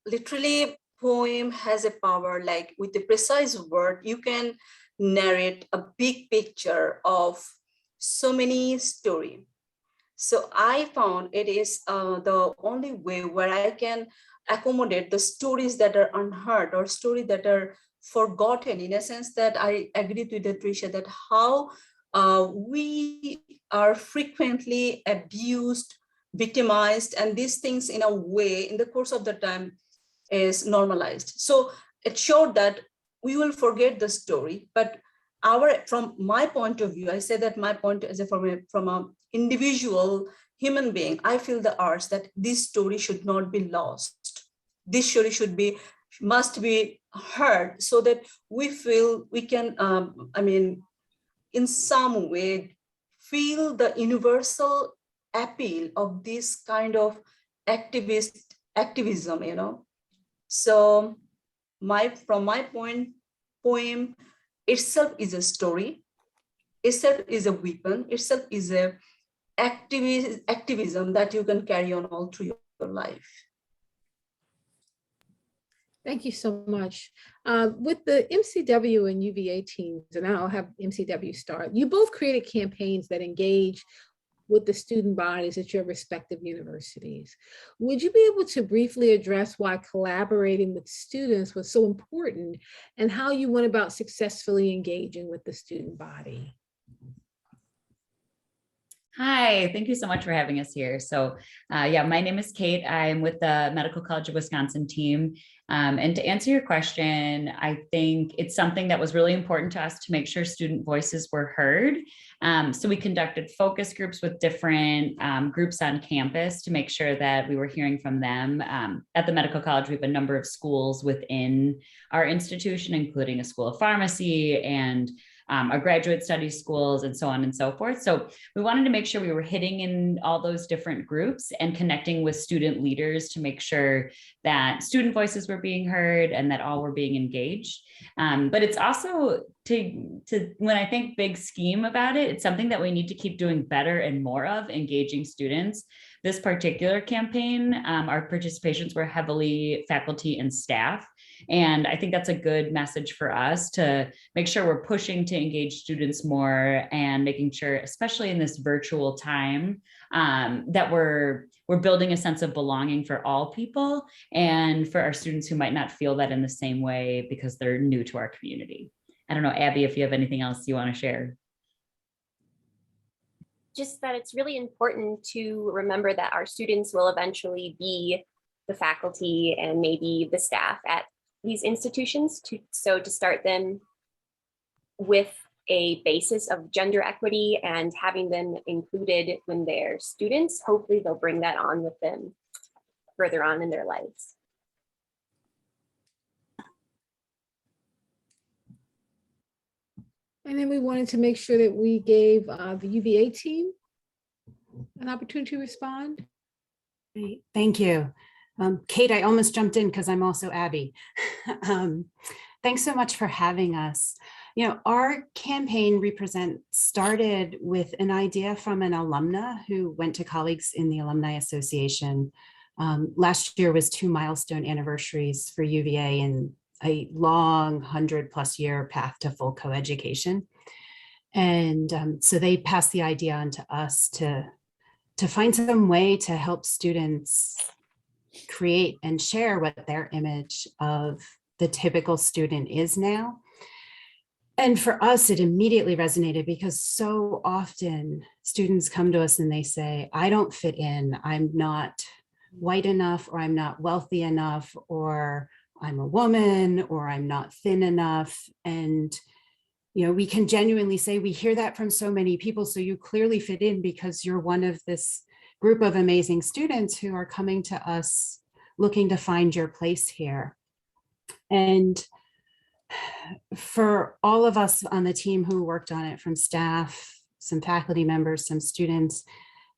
Literally, poem has a power, like with the precise word, you can narrate a big picture of so many stories. So I found it is the only way where I can accommodate the stories that are unheard or stories that are forgotten, in a sense that I agree with Tricia that how we are frequently abused victimized, and these things in a way in the course of the time is normalized. So it showed that we will forget the story, but from my point of view, I say that my point is from an individual human being, I feel the urge that this story should not be lost. This story must be heard so that we feel we can, in some way, feel the universal appeal of this kind of activism, So from my point, poem itself is a story, itself is a weapon, itself is a activism that you can carry on all through your life. Thank you so much. With the MCW and UVA teams, and I'll have MCW start, you both created campaigns that engage with the student bodies at your respective universities. Would you be able to briefly address why collaborating with students was so important and how you went about successfully engaging with the student body? Hi, thank you so much for having us here. So yeah, my name is Kate. I'm with the Medical College of Wisconsin team. And to answer your question, I think it's something that was really important to us to make sure student voices were heard. So we conducted focus groups with different groups on campus to make sure that we were hearing from them. At the Medical College, we have a number of schools within our institution, including a school of pharmacy and our graduate studies schools and so on and so forth. So we wanted to make sure we were hitting in all those different groups and connecting with student leaders to make sure that student voices were being heard and that all were being engaged. But it's also when I think big scheme about it, it's something that we need to keep doing better and more of, engaging students. This particular campaign, our participations were heavily faculty and staff. And I think that's a good message for us to make sure we're pushing to engage students more and making sure, especially in this virtual time, that we're building a sense of belonging for all people and for our students who might not feel that in the same way because they're new to our community. I don't know, Abby, if you have anything else you want to share. Just that it's really important to remember that our students will eventually be the faculty and maybe the staff at these institutions, so to start them with a basis of gender equity and having them included when they're students, hopefully they'll bring that on with them further on in their lives. And then we wanted to make sure that we gave the UVA team an opportunity to respond. Great. Thank you. Kate, I almost jumped in because I'm also Abby. Thanks so much for having us. Our campaign Represent started with an idea from an alumna who went to colleagues in the Alumni Association. Last year was 2 milestone anniversaries for UVA and a long 100+ year path to full coeducation. And so they passed the idea on to us to find some way to help students create and share what their image of the typical student is now. And for us, it immediately resonated because so often students come to us and they say, I don't fit in, I'm not white enough, or I'm not wealthy enough, or I'm a woman, or I'm not thin enough. And we can genuinely say, we hear that from so many people, so you clearly fit in because you're one of this group of amazing students who are coming to us looking to find your place here. And for all of us on the team who worked on it, from staff, some faculty members, some students,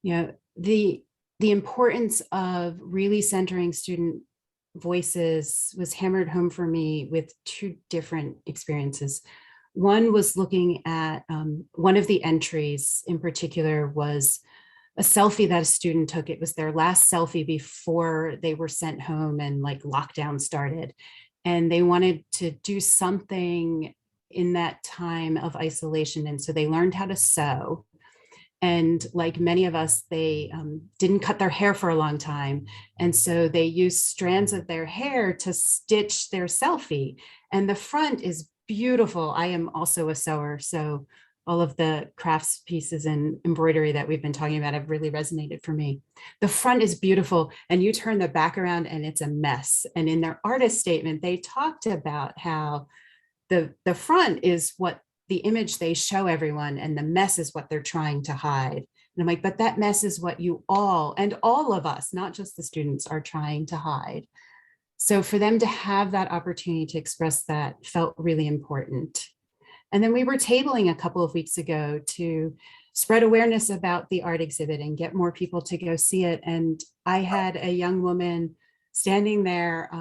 the importance of really centering student voices was hammered home for me with 2 different experiences. One was looking at one of the entries in particular was a selfie that a student took. It was their last selfie before they were sent home and lockdown started. And they wanted to do something in that time of isolation. And so they learned how to sew. And like many of us, they didn't cut their hair for a long time. And so they used strands of their hair to stitch their selfie. And the front is beautiful. I am also a sewer. So all of the crafts pieces and embroidery that we've been talking about have really resonated for me. The front is beautiful, and you turn the back around and it's a mess. And in their artist statement, they talked about how the front is what the image they show everyone, and the mess is what they're trying to hide. And I'm like, but that mess is what you all, and all of us, not just the students, are trying to hide. So for them to have that opportunity to express that felt really important. And then we were tabling a couple of weeks ago to spread awareness about the art exhibit and get more people to go see it. And I had a young woman standing there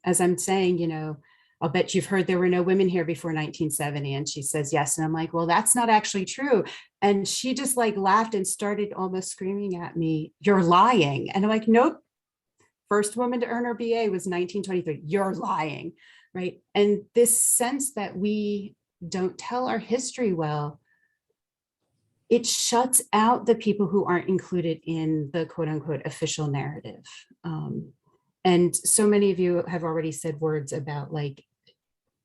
as I'm saying, you know, I'll bet you've heard there were no women here before 1970. And she says, yes. And I'm like, well, that's not actually true. And she just like laughed and started almost screaming at me, you're lying. And I'm like, nope. First woman to earn her BA was 1923. You're lying, right? And this sense that we don't tell our history well, it shuts out the people who aren't included in the quote unquote official narrative. And so many of you have already said words about like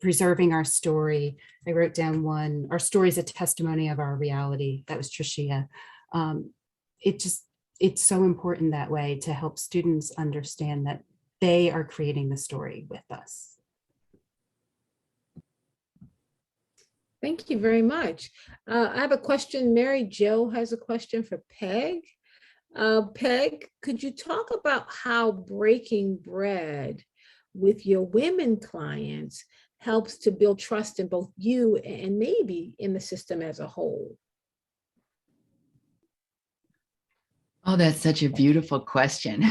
preserving our story. I wrote down one, our story is a testimony of our reality. That was Trishia. It's so important that way to help students understand that they are creating the story with us. Thank you very much. I have a question. Mary Jo has a question for Peg. Peg, could you talk about how breaking bread with your women clients helps to build trust in both you and maybe in the system as a whole? Oh, that's such a beautiful question.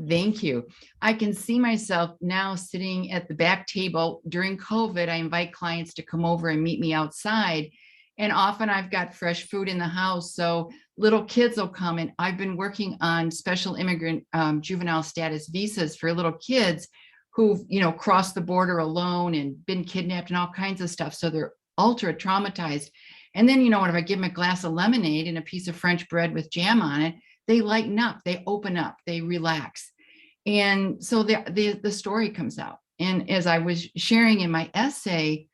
Thank you. I can see myself now sitting at the back table. During COVID, I invite clients to come over and meet me outside. And often I've got fresh food in the house. So little kids will come, and I've been working on special immigrant juvenile status visas for little kids who've, you know, crossed the border alone and been kidnapped and all kinds of stuff. So they're ultra traumatized. And then, you know, if I give them a glass of lemonade and a piece of French bread with jam on it, they lighten up, they open up, they relax. And so the story comes out. And as I was sharing in my essay,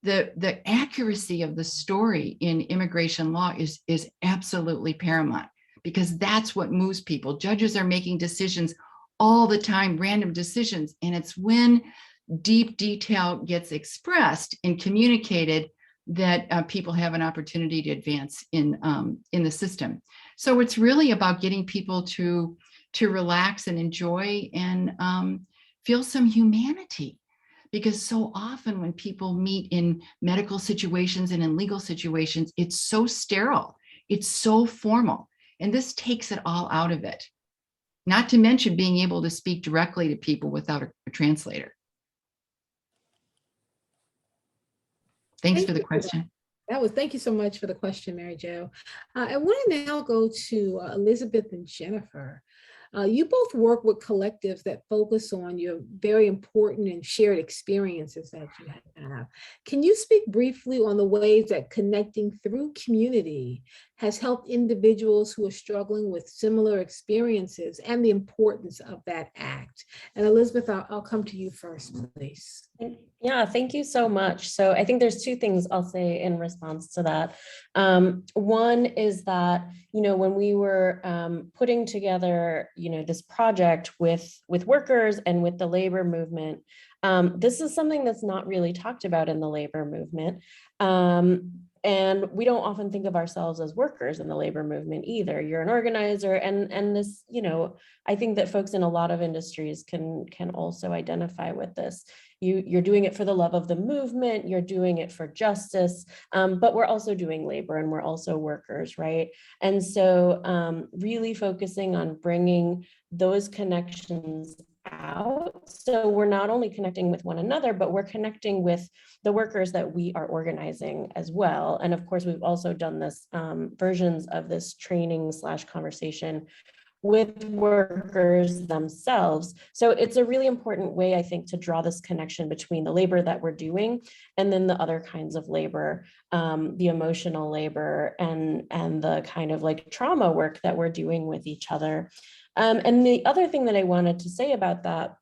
the accuracy of the story in immigration law is absolutely paramount, because that's what moves people. Judges are making decisions all the time, random decisions. And it's when deep detail gets expressed and communicated that people have an opportunity to advance in the system. So it's really about getting people to relax and enjoy and feel some humanity. Because so often when people meet in medical situations and in legal situations, it's so sterile, it's so formal, and this takes it all out of it. Not to mention being able to speak directly to people without a translator. Thanks for the question. Thank you so much for the question, Mary Jo. I want to now go to Elizabeth and Jennifer. You both work with collectives that focus on your very important and shared experiences that you have. Can you speak briefly on the ways that connecting through community has helped individuals who are struggling with similar experiences and the importance of that act? And Elizabeth, I'll come to you first, please. Yeah, thank you so much. So I think there's two things I'll say in response to that. One is that, you know, when we were putting together, you know, this project with workers and with the labor movement, this is something that's not really talked about in the labor movement. And we don't often think of ourselves as workers in the labor movement either. You're an organizer, and this, you know, I think that folks in a lot of industries can also identify with this. You're doing it for the love of the movement, you're doing it for justice, but we're also doing labor and we're also workers, right? And so really focusing on bringing those connections out. So we're not only connecting with one another, but we're connecting with the workers that we are organizing as well. And of course, we've also done this versions of this training / conversation with workers themselves. So it's a really important way, I think, to draw this connection between the labor that we're doing and then the other kinds of labor, the emotional labor and the kind of like trauma work that we're doing with each other. And the other thing that I wanted to say about that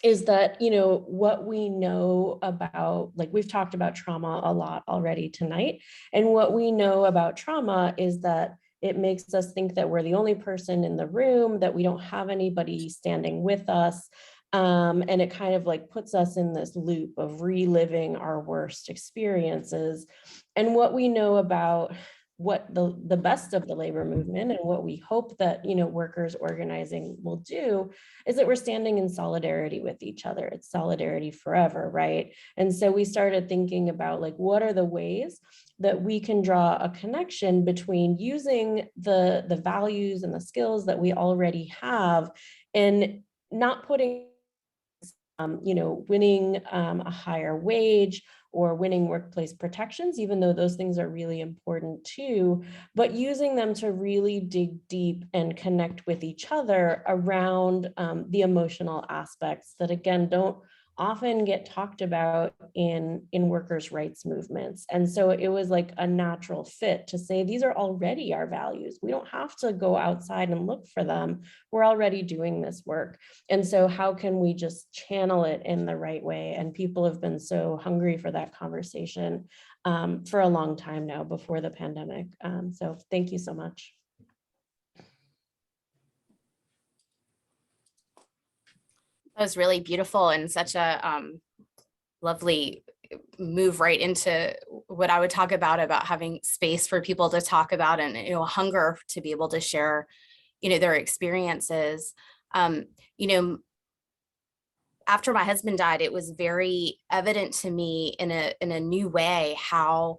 is that, what we know about, like we've talked about trauma a lot already tonight, and what we know about trauma is that it makes us think that we're the only person in the room, that we don't have anybody standing with us. And it kind of like puts us in this loop of reliving our worst experiences. And what we know about what the best of the labor movement and what we hope that, workers organizing will do is that we're standing in solidarity with each other. It's solidarity forever, right? And so we started thinking about like, what are the ways that we can draw a connection between using the values and the skills that we already have and not putting winning a higher wage or winning workplace protections, even though those things are really important too, but using them to really dig deep and connect with each other around the emotional aspects that, again, don't often get talked about in workers' rights movements. And so it was like a natural fit to say, these are already our values. We don't have to go outside and look for them. We're already doing this work. And so how can we just channel it in the right way? And people have been so hungry for that conversation for a long time now, before the pandemic. So thank you so much. That was really beautiful and such a lovely move right into what I would talk about having space for people to talk about and, hunger to be able to share, their experiences. After my husband died, it was very evident to me in a new way how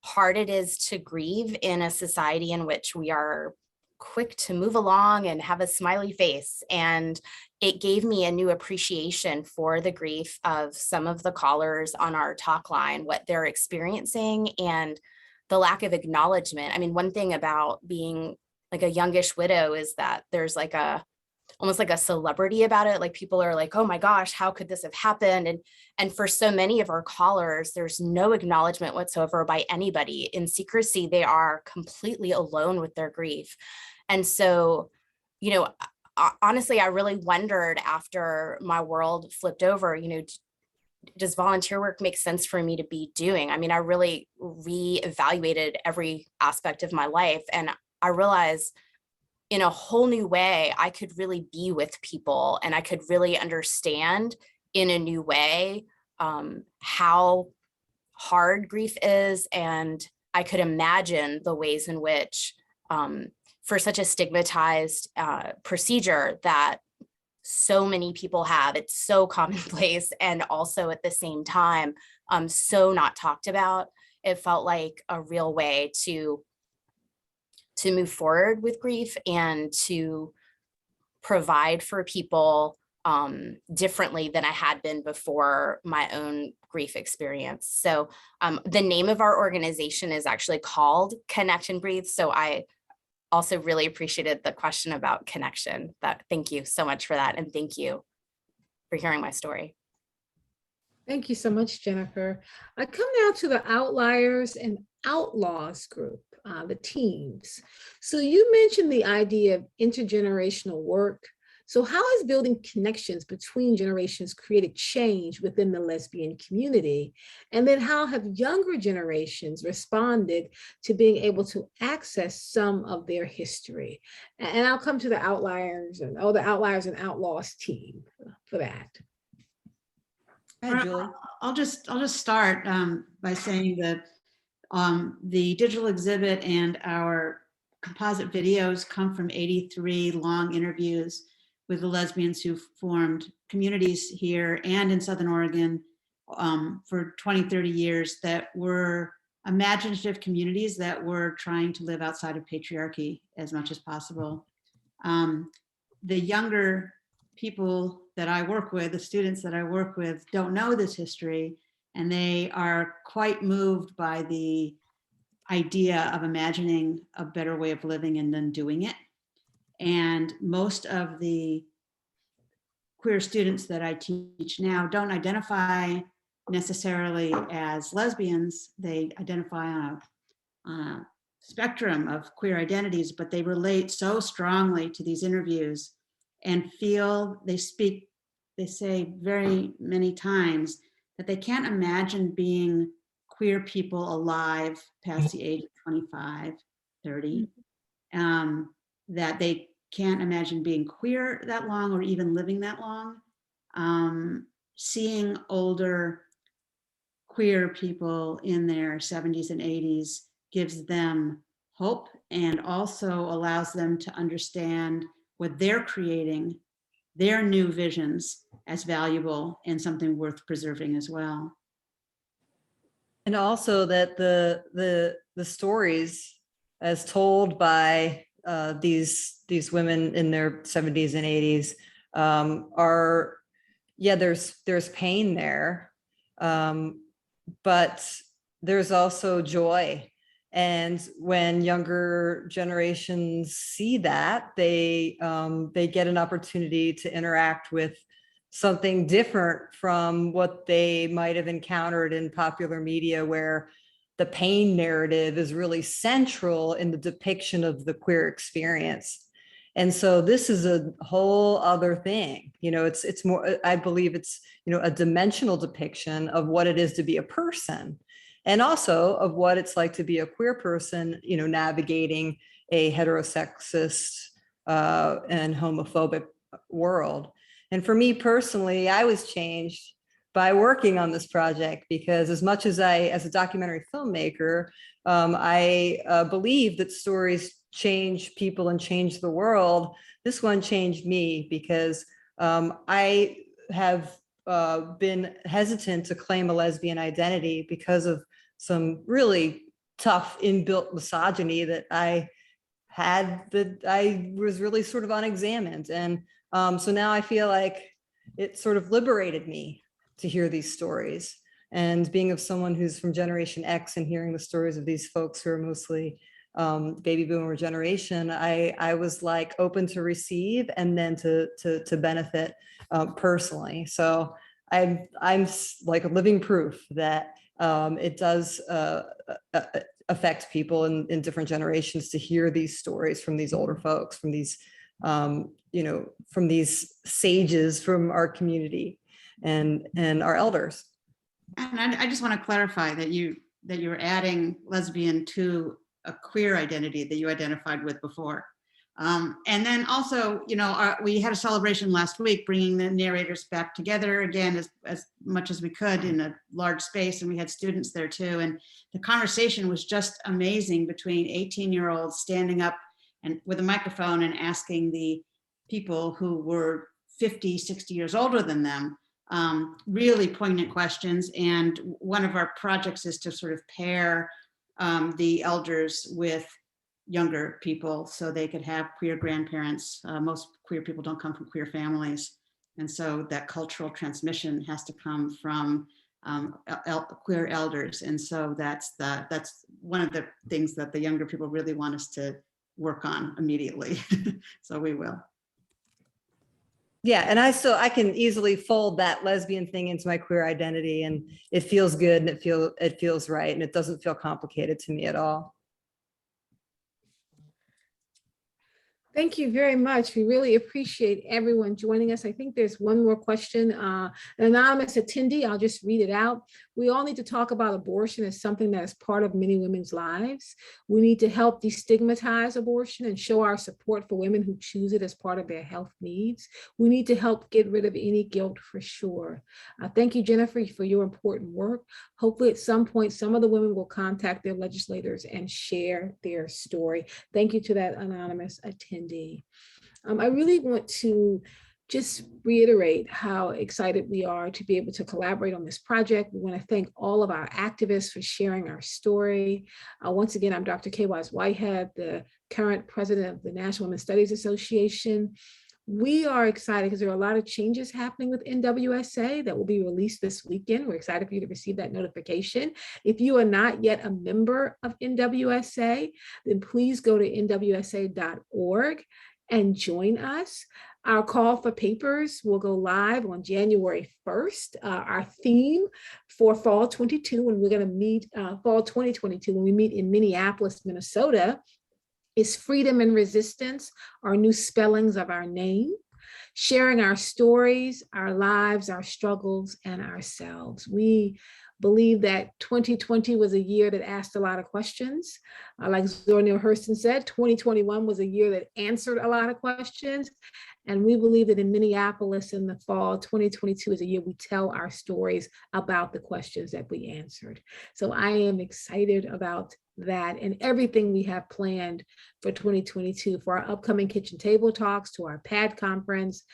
hard it is to grieve in a society in which we are quick to move along and have a smiley face. And it gave me a new appreciation for the grief of some of the callers on our talk line, what they're experiencing and the lack of acknowledgement. I mean, one thing about being like a youngish widow is that there's like almost like a celebrity about it. Like people are like, oh my gosh, how could this have happened? And for so many of our callers, there's no acknowledgement whatsoever by anybody. In secrecy, they are completely alone with their grief. And so, honestly, I really wondered after my world flipped over, does volunteer work make sense for me to be doing? I mean, I really reevaluated every aspect of my life, and I realized in a whole new way, I could really be with people and I could really understand in a new way how hard grief is. And I could imagine the ways in which for such a stigmatized procedure that so many people have, it's so commonplace and also at the same time, so not talked about. It felt like a real way to move forward with grief and to provide for people differently than I had been before my own grief experience. So the name of our organization is actually called Connect and Breathe. So I also really appreciated the question about connection. Thank you so much for that. And thank you for hearing my story. Thank you so much, Jennifer. I come now to the Outliers and Outlaws group, the teams. So you mentioned the idea of intergenerational work. So how has building connections between generations created change within the lesbian community? And then how have younger generations responded to being able to access some of their history? And I'll come to the Outliers and the Outliers and Outlaws team for that. Hi, Julie. I'll just start by saying that the digital exhibit and our composite videos come from 83 long interviews with the lesbians who formed communities here and in Southern Oregon for 20, 30 years that were imaginative communities that were trying to live outside of patriarchy as much as possible. The younger people that I work with, the students that I work with, don't know this history, and they are quite moved by the idea of imagining a better way of living and then doing it. And most of the queer students that I teach now don't identify necessarily as lesbians. They identify on a spectrum of queer identities, but they relate so strongly to these interviews and feel they speak they say very many times that they can't imagine being queer people alive past the age of 25, 30, that they can't imagine being queer that long or even living that long. Seeing older queer people in their 70s and 80s gives them hope and also allows them to understand what they're creating, their new visions, as valuable and something worth preserving as well. And also that the stories as told by these women in their 70s and 80s are, yeah, there's pain there, but there's also joy. And when younger generations see that, they get an opportunity to interact with something different from what they might have encountered in popular media, where the pain narrative is really central in the depiction of the queer experience. And so this is a whole other thing. You know, it's more, I believe it's, you know, a dimensional depiction of what it is to be a person, and also of what it's like to be a queer person, you know, navigating a heterosexist and homophobic world. And for me personally, I was changed by working on this project, because as much as as a documentary filmmaker, I believe that stories change people and change the world. This one changed me because I have been hesitant to claim a lesbian identity because of some really tough inbuilt misogyny that I had, that I was really sort of unexamined. And so now I feel like it sort of liberated me to hear these stories. And being of someone who's from Generation X and hearing the stories of these folks who are mostly baby boomer generation, I was like open to receive and then to benefit personally. So I'm like a living proof that it does affect people in different generations to hear these stories from these older folks, from these you know, from these sages from our community and our elders. And I just want to clarify that you're adding lesbian to a queer identity that you identified with before. And then also, you know, we had a celebration last week, bringing the narrators back together again as much as we could in a large space, and we had students there too. And the conversation was just amazing between 18-year-olds standing up and with a microphone and asking the people who were 50, 60 years older than them really poignant questions. And one of our projects is to sort of pair the elders with younger people so they could have queer grandparents. Most queer people don't come from queer families. And so that cultural transmission has to come from queer elders. And so that's one of the things that the younger people really want us to work on immediately. So we will. Yeah, and I can easily fold that lesbian thing into my queer identity, and it feels good and it feels right, and it doesn't feel complicated to me at all. Thank you very much. We really appreciate everyone joining us. I think there's one more question. An anonymous attendee, I'll just read it out. We all need to talk about abortion as something that is part of many women's lives. We need to help destigmatize abortion and show our support for women who choose it as part of their health needs. We need to help get rid of any guilt for sure. Thank you, Jennifer, for your important work. Hopefully at some point, some of the women will contact their legislators and share their story. Thank you to that anonymous attendee. I really want to just reiterate how excited we are to be able to collaborate on this project. We want to thank all of our activists for sharing our story. Once again, I'm Dr. Kay Wise Whitehead, the current president of the National Women's Studies Association. We are excited because there are a lot of changes happening with NWSA that will be released this weekend. We're excited for you to receive that notification. If you are not yet a member of NWSA, then please go to nwsa.org and join us. Our call for papers will go live on January 1st. Our theme for fall 22, when we're going to meet, fall 2022, when we meet in Minneapolis, Minnesota, is freedom and resistance, our new spellings of our name. sharing our stories, our lives, our struggles, and ourselves. We believe that 2020 was a year that asked a lot of questions. Like Zora Neale Hurston said, 2021 was a year that answered a lot of questions. And we believe that in Minneapolis in the fall, 2022 is a year we tell our stories about the questions that we answered. So I am excited about that and everything we have planned for 2022, for our upcoming kitchen table talks, to our PAD conference,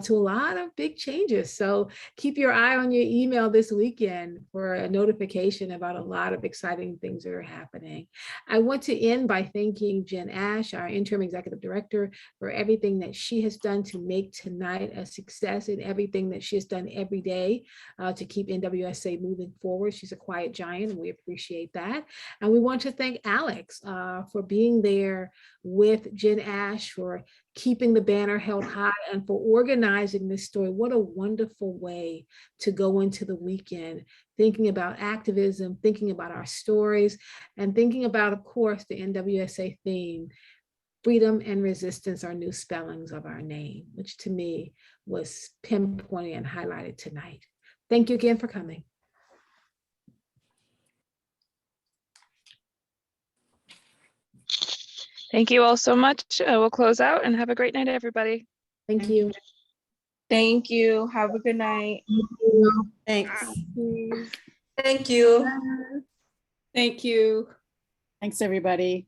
to a lot of big changes. So keep your eye on your email this weekend for a notification about a lot of exciting things that are happening. I want to end by thanking Jen Ash, our interim executive director, for everything that she has done to make tonight a success, and everything that she has done every day to keep NWSA moving forward. She's a quiet giant, and we appreciate that. And we want to thank Alex for being there with Jen Ash, for keeping the banner held high, and for organizing this story. What a wonderful way to go into the weekend, thinking about activism, thinking about our stories, and thinking about, of course, the NWSA theme, freedom and resistance are new spellings of our name, which to me was pinpointed and highlighted tonight. Thank you again for coming. Thank you all so much. We'll close out and have a great night, everybody. Thank you. Thank you. Have a good night. Thanks. Thank you. Thank you. Thanks, everybody.